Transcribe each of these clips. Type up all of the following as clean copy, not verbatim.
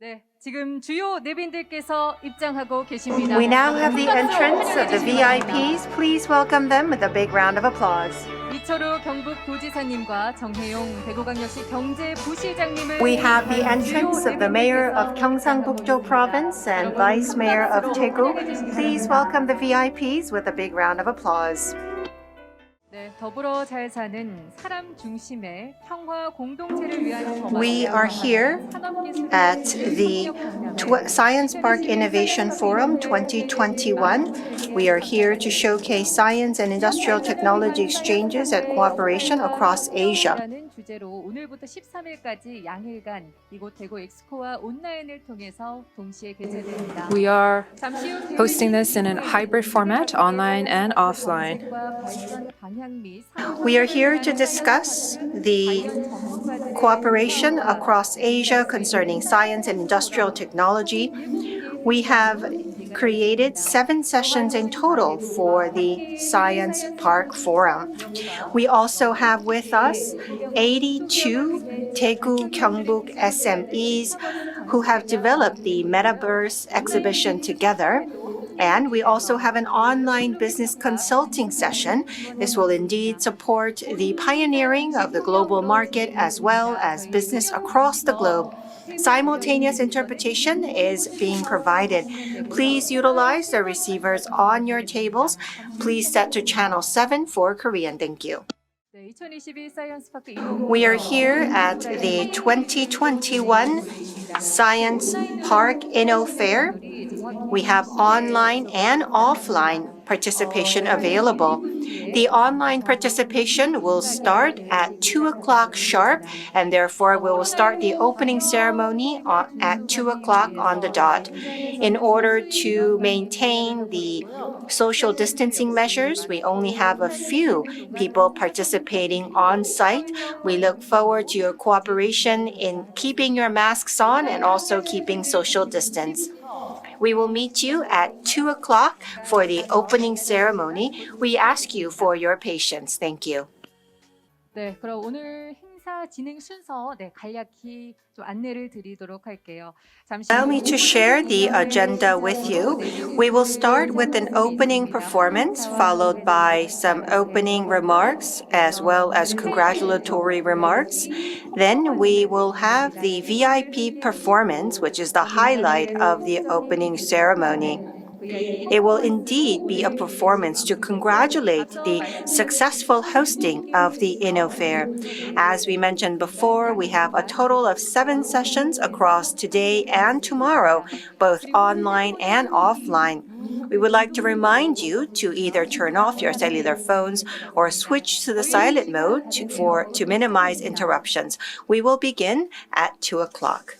네, 지금 주요 내빈들께서 입장하고 계십니다. We now have the entrance of the VIPs. Please welcome them with a big round of applause. 이철우 경북도지사님과 정혜용 대구광역시 경제부시장님을 We have the entrance of the mayor of Gyeongsang-bukdo Province and vice mayor of Daegu. Please welcome the VIPs with a big round of applause. 네, 더불어 잘 사는 사람 중심의 평화 공동체를 위한 We are here at the Science Park Innovation Forum 2021. We are here to showcase science and industrial technology exchanges and cooperation across Asia. 주제로 오늘부터 13일까지 양일간 이곳 대구 엑스코와 온라인을 통해서 동시에 개최됩니다. We are hosting this in a hybrid format, online and offline. We are here to discuss the cooperation across Asia concerning science and industrial technology. We have created 7 sessions in total for the Science Park Forum. We also have with us 82 Daegu Gyeongbuk SMEs who have developed the Metaverse exhibition together. And we also have an online business consulting session. This will indeed support the pioneering of the global market as well as business across the globe. Simultaneous interpretation is being provided. Please utilize the receivers on your tables. Please set to channel 7 for Korean. Thank you. We are here at the 2021 Science Park INNOFAIR. We have online and offline participation available. The online participation will start at 2 o'clock sharp, and therefore we will start the opening ceremony at 2 o'clock on the dot. In order to maintain the social distancing measures, we only have a few people participating on site. We look forward to your cooperation in keeping your masks on and also keeping social distance. We will meet you at 2 o'clock for the opening ceremony. We ask you for your patience. Thank you. 네, 그럼 오늘 행사 진행 순서 간략히 좀 안내를 드리도록 할게요. Allow me to share the agenda with you. We will start with an opening performance, followed by some opening remarks as well as congratulatory remarks. Then we will have the VIP performance, which is the highlight of the opening ceremony. It will indeed be a performance to congratulate the successful hosting of the INNOFAIR. As we mentioned before, we have a total of 7 sessions across today and tomorrow, both online and offline. We would like to remind you to either turn off your cellular phones or switch to the silent mode to minimize interruptions. We will begin at 2 o'clock.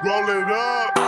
Roll it up.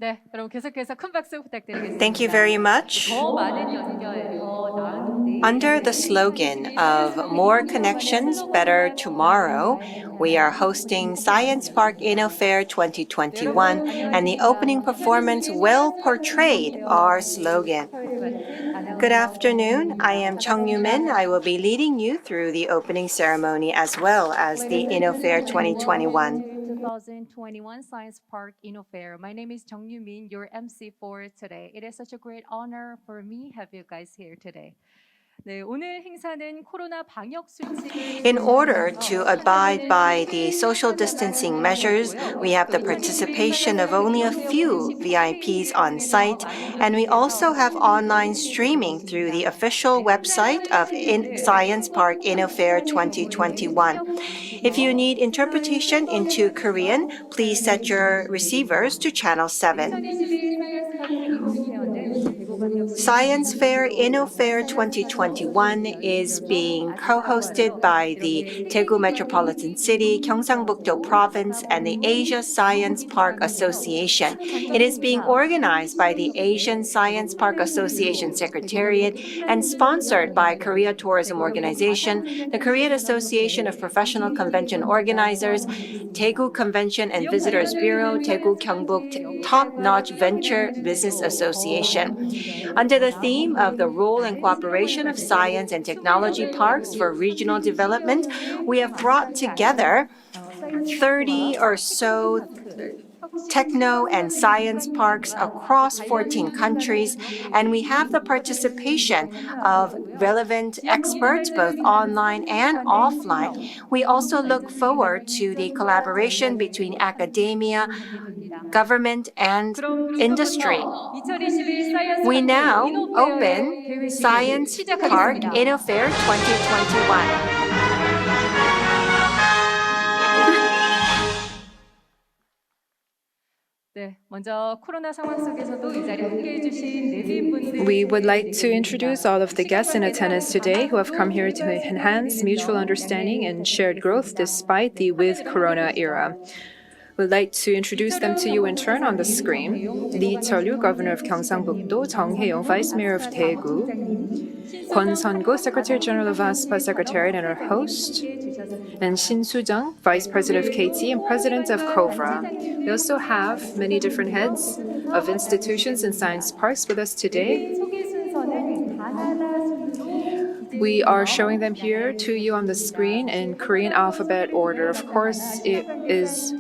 네, 여러분 계속해서 큰 박수 부탁드리겠습니다. Thank you very much. 더 많은 연결, 더 나은 내일. Under the slogan of More Connections, Better Tomorrow, we are hosting Science Park INNOFAIR 2021, and the opening performance well portrayed our slogan. Good afternoon. I am Chung Yu-min. I will be leading you through the opening ceremony as well as the INNOFAIR 2021. 2021 Science Park INNOFAIR. My name is Jung Yu-min, your MC for today. It is such a great honor for me to have you guys here today. 네, 오늘 행사는 코로나 방역 수칙을 In order to abide by the social distancing measures, we have the participation of only a few VIPs on site, and we also have online streaming through the official website of Science Park INNOFAIR 2021. If you need interpretation into Korean, please set your receivers to channel 7. 2021 사이언스 파크 이노페어는 대구광역시 Science Fair INNOFAIR 2021 is being co-hosted by the Daegu Metropolitan City, Gyeongsang-buk-do Province, and the Asia Science Park Association. It is being organized by the Asian Science Park Association Secretariat and sponsored by Korea Tourism Organization, the Korean Association of Professional Convention Organizers, Daegu Convention and Visitors Bureau, Daegu Gyeongbuk Top-Notch Venture Business Association. Under the theme of the role and cooperation of science and technology parks for regional development, we have brought together 30 or so techno and science parks across 14 countries, and we have the participation of relevant experts both online and offline. We also look forward to the collaboration between academia, government, and industry. We now open Science Park INNOFAIR 2021. 네, 먼저 코로나 상황 속에서도 이 자리에 함께해 주신 내빈분들 We would like to introduce all of the guests in attendance today who have come here to enhance mutual understanding and shared growth despite the with Corona era. We'd like to introduce them to you in turn on the screen. Lee Cheol-yu, Governor of Gyeongsang-buk-do, Jung Hae-yong, Vice Mayor of Daegu, Kwon Sun-go, Secretary General of ASPA Secretariat and our host, and Shin Soo-jung, Vice President of KT and President of COVRA. We also have many different heads of institutions and science parks with us today. 소개 순서는 단 하나 We are showing them here to you on the screen in Korean alphabet order. Of course,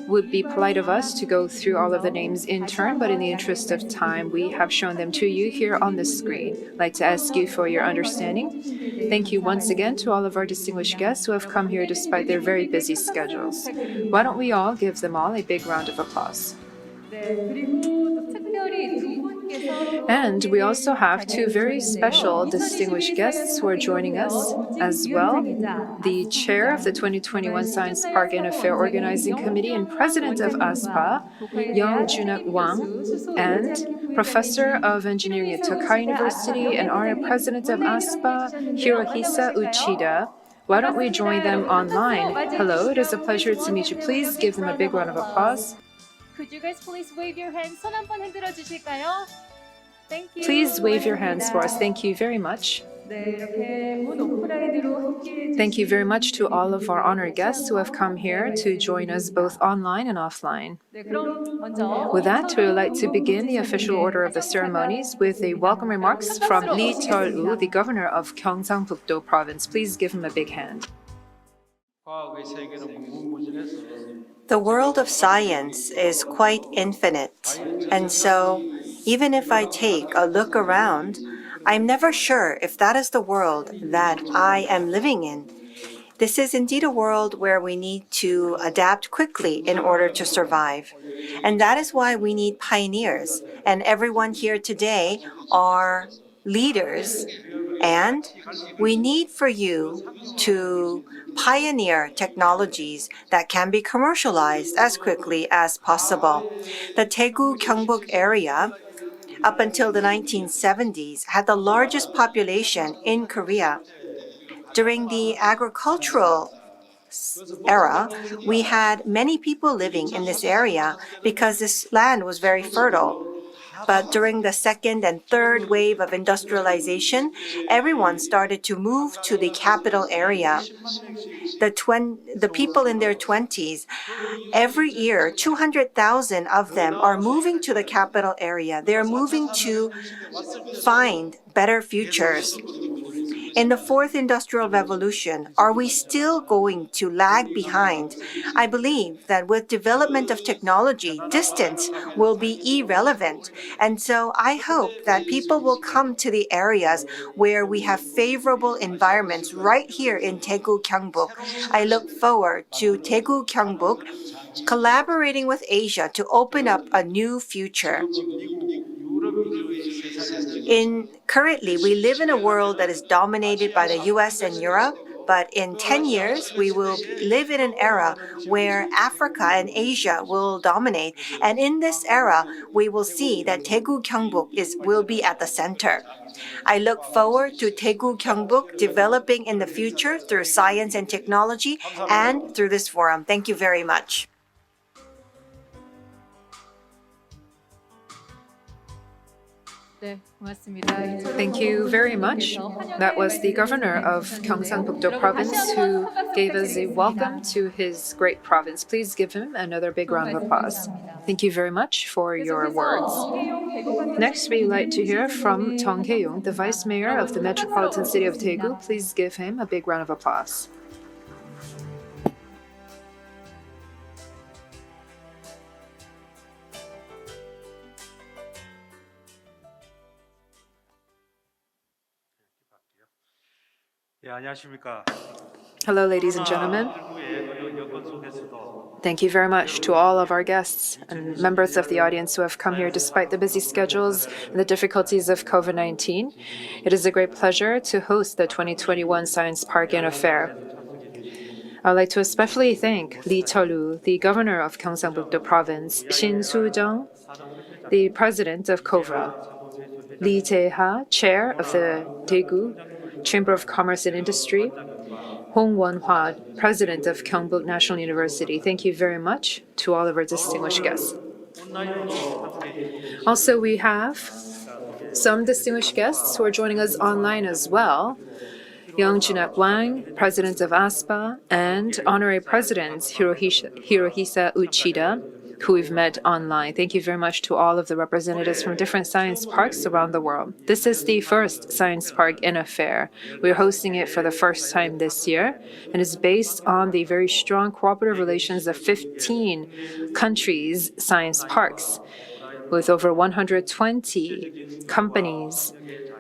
would be polite of us to go through all of the names in turn, but in the interest of time, we have shown them to you here on the screen. I'd like to ask you for your understanding. Thank you once again to all of our distinguished guests who have come here despite their very busy schedules. Why don't we all give them all a big round of applause? And we also have two very special distinguished guests who are joining us as well. The chair of the 2021 Science Park INNOFAIR Organizing Committee and president of ASPA, Young Junak Wang, and professor of engineering at Tokai University and honorary president of ASPA, Hirohisa Uchida. Why don't we join them online? Hello, it is a pleasure to meet you. Please give them a big round of applause. Could you guys please wave your hands? 손 한번 흔들어 주실까요? Thank you. Please wave your hands for us. Thank you very much. Thank you very much to all of our honored guests who have come here to join us both online and offline. With that, we would like to begin the official order of the ceremonies with a welcome remarks from Lee Cheol-woo, the governor of Gyeongsang-Buk-do Province. Please give him a big hand. The world of science is quite infinite, and so even if I take a look around, I'm never sure if that is the world that I am living in. This is indeed a world where we need to adapt quickly in order to survive. And that is why we need pioneers. And everyone here today are leaders. And we need for you to pioneer technologies that can be commercialized as quickly as possible. The Daegu, Gyeongbuk area, up until the 1970s, had the largest population in Korea. During the agricultural era, we had many people living in this area because this land was very fertile. But during the second and third wave of industrialization, everyone started to move to the capital area. The people in their 20s, every year, 200,000 of them are moving to the capital area. They're moving to find better futures. In the fourth industrial revolution, are we still going to lag behind? I believe that with development of technology, distance will be irrelevant. And so I hope that people will come to the areas where we have favorable environments right here in Daegu, Gyeongbuk. I look forward to Daegu, Gyeongbuk collaborating with Asia to open up a new future. Currently, we live in a world that is dominated by the US and Europe, but in 10 years, we will live in an era where Africa and Asia will dominate. And in this era, we will see that Daegu, Gyeongbuk will be at the center. I look forward to Daegu, Gyeongbuk developing in the future through science and technology and through this forum. Thank you very much. Thank you very much. That was the governor of Gyeongsang-Buk-do Province who gave us a welcome to his great province. Please give him another big round of applause. Thank you very much for your words. Next, we'd like to hear from Jung Hae-yong, the Vice Mayor of the Metropolitan City of Daegu. Please give him a big round of applause. Hello, ladies and gentlemen. Thank you very much to all of our guests and members of the audience who have come here despite the busy schedules and the difficulties of COVID-19. It is a great pleasure to host the 2021 Science Park INNOFAIR. I would like to especially thank Lee Cheol-woo, the governor of Gyeongsang-Buk-do Province, Shin Soo-jung, the president of COVRA, Lee Jae-ha, chair of the Daegu Chamber of Commerce and Industry, Hong Won-hwa, president of Gyeongbuk National University. Thank you very much to all of our distinguished guests. Also, we have some distinguished guests who are joining us online as well. Young Junak Wang, president of ASPA, and honorary president Hirohisa Uchida. who we've met online. Thank you very much to all of the representatives from different science parks around the world. This is the first Science Park INNOFAIR. We're hosting it for the first time this year, and is based on the very strong cooperative relations of 15 countries' science parks, with over 120 companies,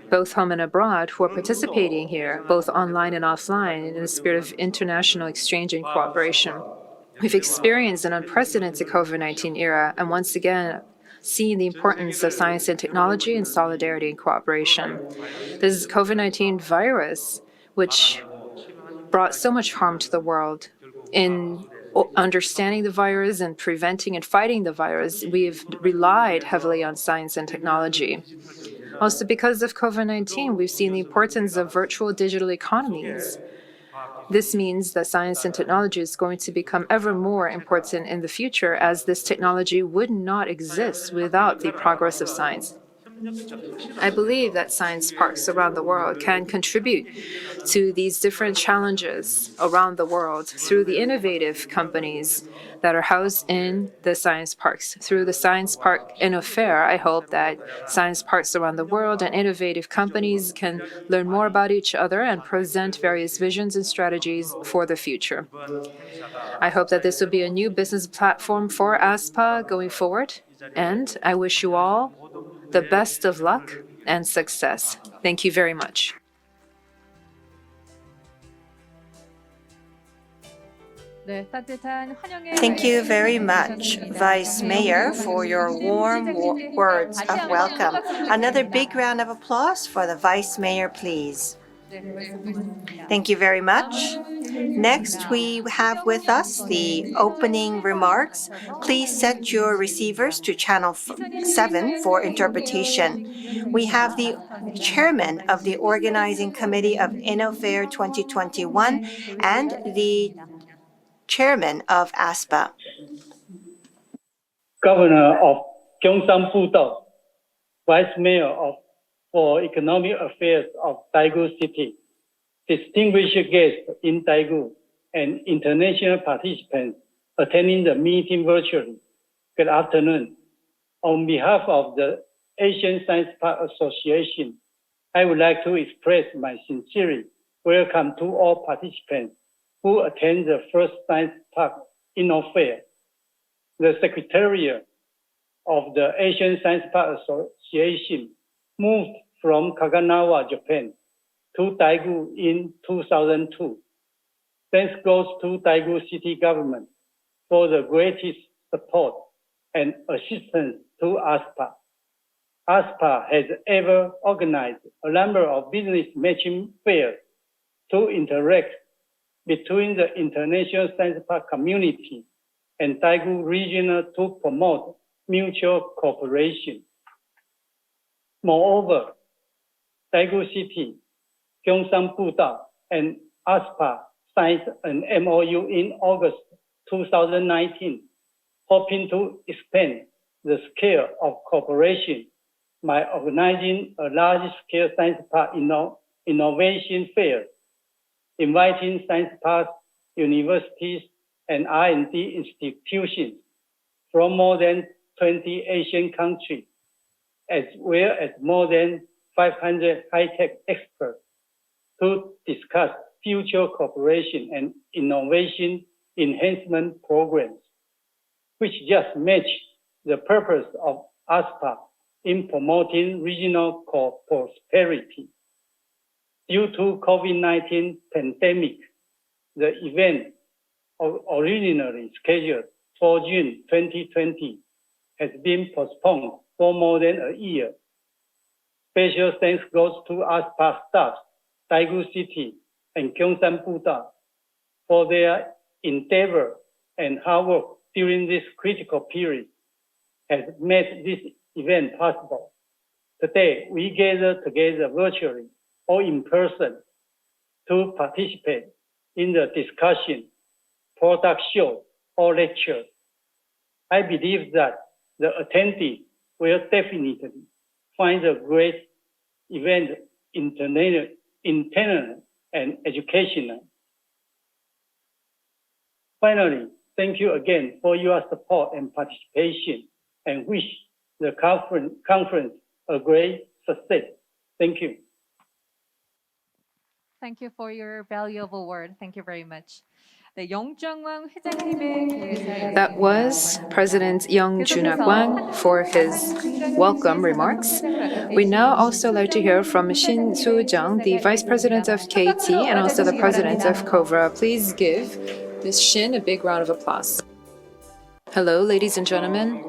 both home and abroad, who are participating here, both online and offline, in a spirit of international exchange and cooperation. We've experienced an unprecedented COVID-19 era, and once again, seen the importance of science and technology and solidarity and cooperation. This COVID-19 virus, which brought so much harm to the world, in understanding the virus and preventing and fighting the virus, we've relied heavily on science and technology. Also, because of COVID-19, we've seen the importance of virtual digital economies. This means that science and technology is going to become ever more important in the future, as this technology would not exist without the progress of science. I believe that science parks around the world can contribute to these different challenges around the world through the innovative companies that are housed in the science parks. Through the Science Park INNOFAIR, I hope that science parks around the world and innovative companies can learn more about each other and present various visions and strategies for the future. I hope that this will be a new business platform for ASPA going forward, and I wish you all the best of luck and success. Thank you very much. Thank you very much, Vice Mayor, for your warm words of welcome. Another big round of applause for the Vice Mayor, please. Thank you very much. Next, we have with us the opening remarks. Please set your receivers to channel 7 for interpretation. We have the chairman of the organizing committee of INNOFAIR 2021 and the chairman of ASPA. Governor of Gyeongsang-Pudong, Vice Mayor for Economic Affairs of Daegu City, distinguished guests in Daegu, and international participants attending the meeting virtually. Good afternoon. On behalf of the Asian Science Park Association, I would like to express my sincere welcome to all participants who attend the first Science Park INNOFAIR. The Secretariat of the Asian Science Park Association moved from Kaganawa, Japan, to Daegu in 2002. Thanks goes to Daegu City government for the greatest support and assistance to ASPA. ASPA has ever organized a number of business matching fairs to interact between the international science park community and Daegu region to promote mutual cooperation. Moreover, Daegu City, Gyeongsang-Pudong, and ASPA signed an MOU in August 2019, hoping to expand the scale of cooperation by organizing a large-scale science park innovation fair, inviting science parks, universities, and R&D institutions from more than 20 Asian countries, as well as more than 500 high-tech experts to discuss future cooperation and innovation enhancement programs, which just match the purpose of ASPA in promoting regional prosperity. Due to COVID-19 pandemic, the event originally scheduled for June 2020 has been postponed for more than a year. Special thanks goes to ASPA staff, Daegu City, and Gyeongsang-Pudong for their endeavor and hard work during this critical period has made this event possible. Today, we gather together virtually or in person to participate in the discussion, product show, or lecture. I believe that the attendees will definitely find a great event internal and educational. Finally, thank you again for your support and participation, and wish the conference a great success. Thank you. Thank you for your valuable word. Thank you very much. 네, 영장왕 회장님의 개사에 That was President Young Junak Wang for his welcome remarks. We now also like to hear from Shin Soo-jung, the Vice President of KT and also the President of COVRA. Please give Ms. Shin a big round of applause. Hello, ladies and gentlemen.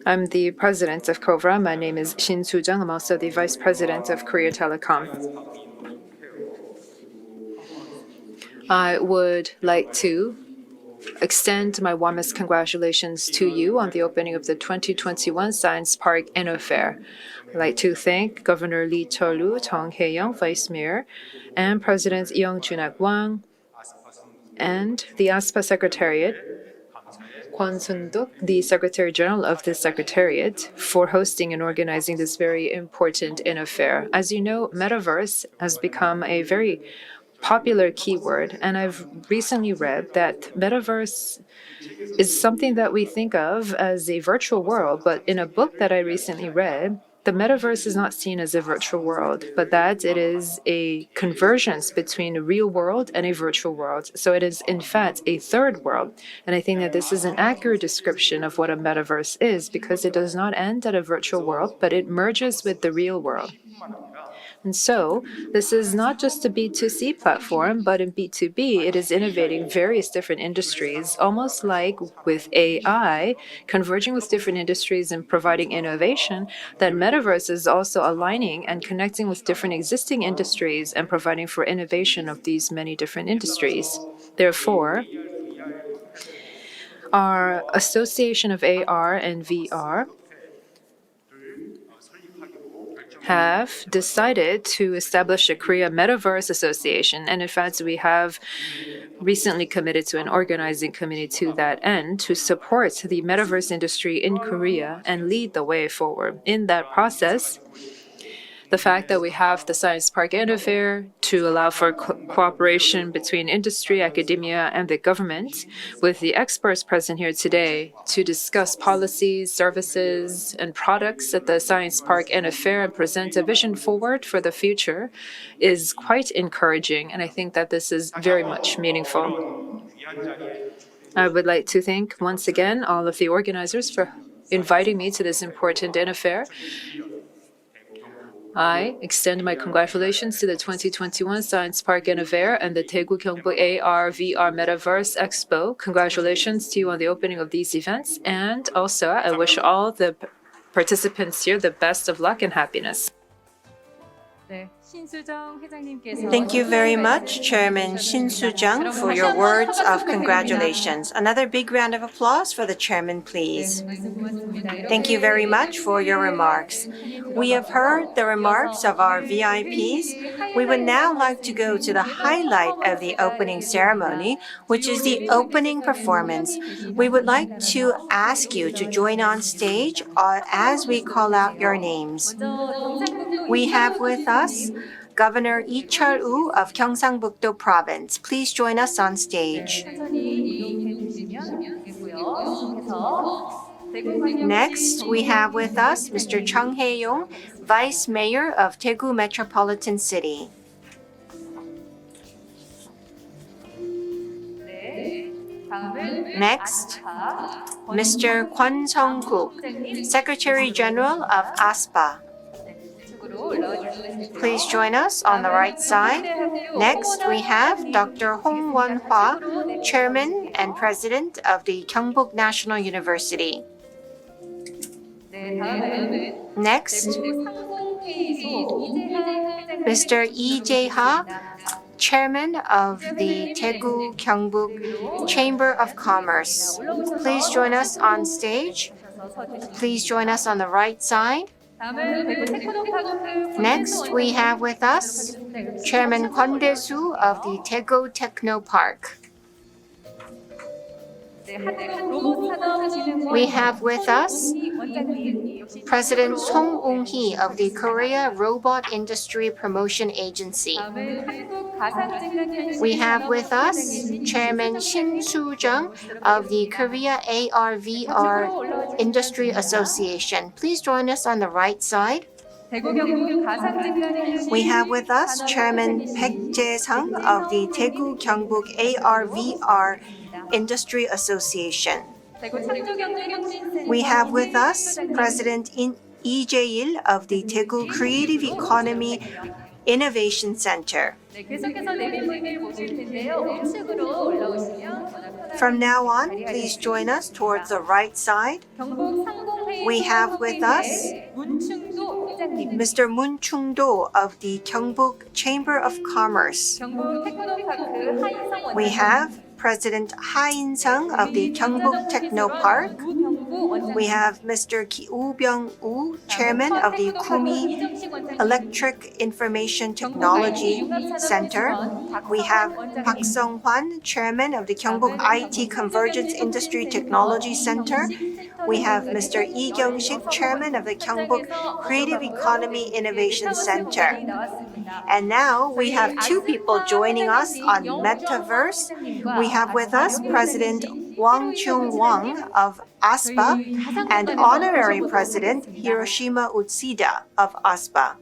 I'm the President of COVRA. My name is Shin Soo-jung. I'm also the Vice President of Korea Telecom. I would like to extend my warmest congratulations to you on the opening of the 2021 Science Park INNOFAIR. I'd like to thank Governor Lee Chol-woo, Jung Hae-young, Vice Mayor, and President Young Junak Wang, and the ASPA Secretariat, Kwon Sun-duk, the Secretary General of the Secretariat, for hosting and organizing this very important INNOFAIR. As you know, metaverse has become a very popular keyword, and I've recently read that metaverse is something that we think of as a virtual world, but in a book that I recently read, the metaverse is not seen as a virtual world, but that it is a convergence between a real world and a virtual world. So it is, in fact, a third world. And I think that this is an accurate description of what a metaverse is, because it does not end at a virtual world, but it merges with the real world. And so, this is not just a B2C platform, but in B2B, it is innovating various different industries, almost like with AI, converging with different industries and providing innovation, that Metaverse is also aligning and connecting with different existing industries and providing for innovation of these many different industries. Therefore, our Association of AR and VR have decided to establish a Korea Metaverse Association. And in fact, we have recently committed to an organizing committee to that end to support the metaverse industry in Korea and lead the way forward. In that process, the fact that we have the Science Park INNOFAIR to allow for cooperation between industry, academia, and the government, with the experts present here today to discuss policies, services, and products at the Science Park INNOFAIR and present a vision forward for the future, is quite encouraging, and I think that this is very much meaningful. I would like to thank once again all of the organizers for inviting me to this important INNOFAIR. I extend my congratulations to the 2021 Science Park INNOFAIR and the Daegu Gyeongbuk AR/VR Metaverse Expo. Congratulations to you on the opening of these events, and also I wish all the participants here the best of luck and happiness. 네, 신수정 회장님께서 Thank you very much, Chairman Shin Soo-jung, for your words of congratulations. Another big round of applause for the chairman, please. Thank you very much for your remarks. We have heard the remarks of our VIPs. We would now like to go to the highlight of the opening ceremony, which is the opening performance. We would like to ask you to join on stage as we call out your names. We have with us Governor Lee Chol-woo of Gyeongsang-buk-do Province. Please join us on stage. Next, we have with us Mr. Jung Hae-young, Vice Mayor of Daegu Metropolitan City. Next, Mr. Kwon Sung-guk, Secretary General of ASPA. Please join us on the right side. Next, we have Dr. Hong Won-hwa, Chairman and President of the Gyeongbuk National University. Next, Mr. Lee Jae-ha, Chairman of the Daegu Gyeongbuk Chamber of Commerce. Please join us on stage. Please join us on the right side. Next, we have with us Chairman Kwon Dae-soo of the Daegu Techno Park. We have with us President Song Ung-hee of the Korea Robot Industry Promotion Agency. We have with us Chairman Shin Soo-jung of the Korea AR/VR Industry Association. Please join us on the right side. We have with us Chairman Baek Jae-sung of the Daegu Gyeongbuk AR/VR Industry Association. We have with us President Lee Jae-il of the Daegu Creative Economy Innovation Center. From now on, please join us towards the right side. We have with us Mr. Moon Chung-do of the Gyeongbuk Chamber of Commerce. We have President Ha In-sung of the Gyeongbuk Technopark. We have Mr. Ki Woo-byung-woo, Chairman of the Kumi Electric Information Technology Center. We have Park Sung-hwan, Chairman of the Gyeongbuk IT Convergence Industry Technology Center. We have Mr. Lee Kyung-sik, Chairman of the Gyeongbuk Creative Economy Innovation Center. And now we have two people joining us on Metaverse. We have with us President Wang Chung-wang of ASPA and Honorary President Hiroshima Utsuda of ASPA.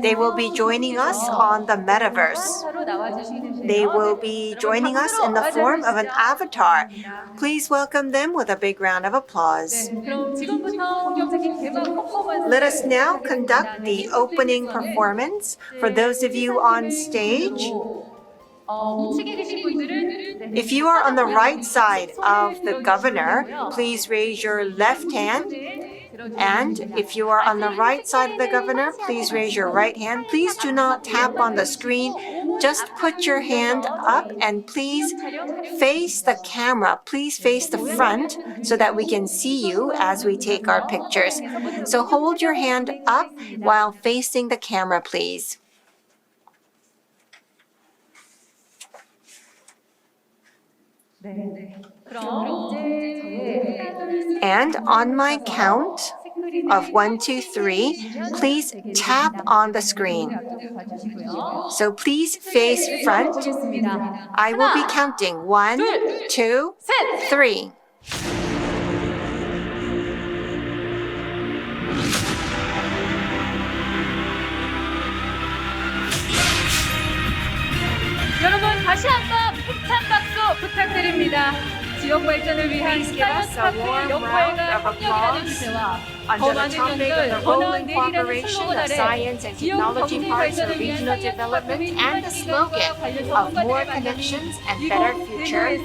They will be joining us on the Metaverse. They will be joining us in the form of an avatar. Please welcome them with a big round of applause. Let us now conduct the opening performance. For those of you on stage, if you are on the right side of the governor, please raise your left hand. And if you are on the right side of the governor, please raise your right hand. Please do not tap on the screen. Just put your hand up and please face the camera. Please face the front so that we can see you as we take our pictures. So hold your hand up while facing the camera, please. And on my count of 1, 2, 3, please tap on the screen. So please face front. I will be counting 1, 2, 3. 여러분 다시 한번 힘찬 박수 부탁드립니다. 지역 발전을 위한 사이언스파크의 역할과 협력이라는 주제와 더 많은 연결, 더 나은 내일이라는 슬로건 아래 지역 경제 발전을 위한 사이언스파크 및 인프라기술과 관련 More connections and better future,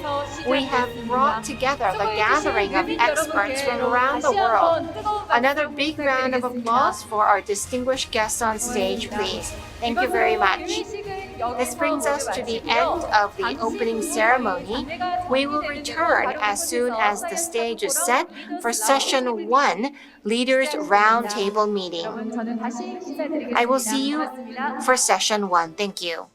we have brought together the gathering of experts from around the world. Another big round of applause for our distinguished guests on stage, please. Thank you very much. This brings us to the end of the opening ceremony. We will return as soon as the stage is set for session 1, Leaders Roundtable Meeting. I will see you for session 1. Thank you.